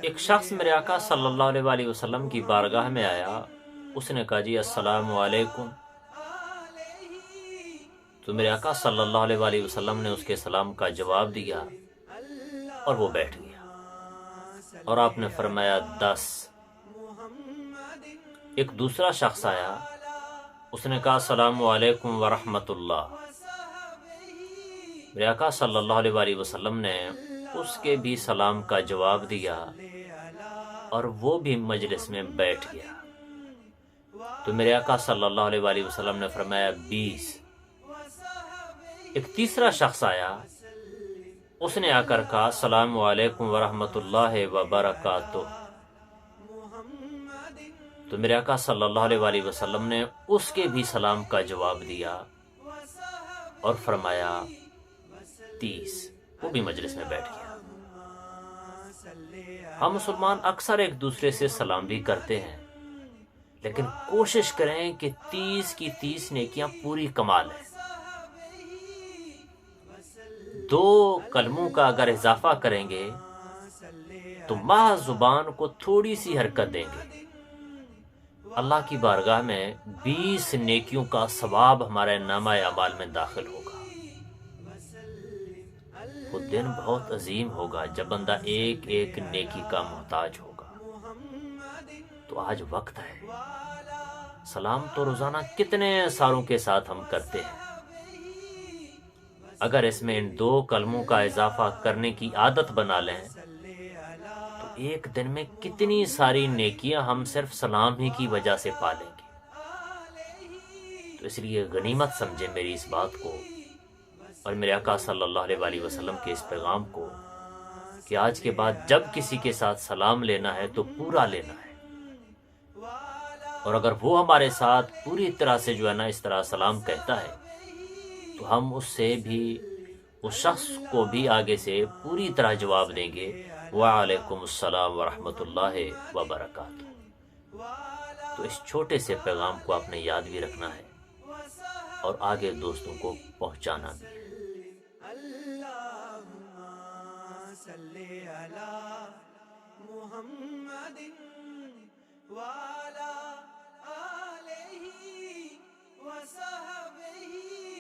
ایک شخص میرے آقا صلی اللہ علیہ وسلم کی بارگاہ میں آیا. اس نے کہا جی السلام علیکم. تو میرے آقا صلی اللہ علیہ وسلم نے اس کے سلام کا جواب دیا اور وہ بیٹھ گیا. اور آپ نے فرمایا 10. ایک دوسرا شخص آیا. اس نے کہا السلام علیکم ورحمۃ اللہ. میرے آقا صلی اللہ علیہ وسلم نے اس کے بھی سلام کا جواب دیا اور وہ بھی مجلس میں بیٹھ گیا. تو میرے آقا صلی اللہ علیہ وسلم نے فرمایا 20. ایک تیسرا شخص آیا. اس نے آ کر کہا السلام علیکم ورحمۃ اللہ وبرکاتہ. تو میرے آقا صلی اللہ علیہ وسلم نے اس کے بھی سلام کا جواب دیا اور فرمایا 30. وہ بھی مجلس میں بیٹھ گیا. ہم مسلمان اکثر ایک دوسرے سے سلام بھی کرتے ہیں، لیکن کوشش کریں کہ 30 کی 30 نیکیاں پوری کمال ہیں. 2 کلموں کا اگر اضافہ کریں گے تو محض زبان کو تھوڑی سی حرکت دیں گے، اللہ کی بارگاہ میں 20 نیکیوں کا ثواب ہمارے نامہ اعمال میں داخل ہوگا. وہ دن بہت عظیم ہوگا جب بندہ ایک ایک نیکی کا محتاج ہوگا. تو آج وقت ہے. سلام تو روزانہ کتنے ساروں کے ساتھ ہم کرتے ہیں. اگر اس میں ان 2 کلموں کا اضافہ کرنے کی عادت بنا لیں تو ایک دن میں کتنی ساری نیکیاں ہم صرف سلام ہی کی وجہ سے پا لیں گے. تو اس لیے غنیمت سمجھیں میری اس بات کو اور میرے آقا صلی اللہ علیہ وسلم کے اس پیغام کو کہ آج کے بعد جب کسی کے ساتھ سلام لینا ہے تو پورا لینا ہے. اور اگر وہ ہمارے ساتھ پوری طرح سے جو ہے نا اس طرح سلام کہتا ہے تو ہم اس سے بھی اس شخص کو بھی آگے سے پوری طرح جواب دیں گے وعلیکم السلام ورحمۃ اللہ وبرکاتہ. تو اس چھوٹے سے پیغام کو آپ نے یاد بھی رکھنا ہے اور آگے دوستوں کو پہنچانا بھی ہے. صلی علی محمد وعلی آلہ وصحبہ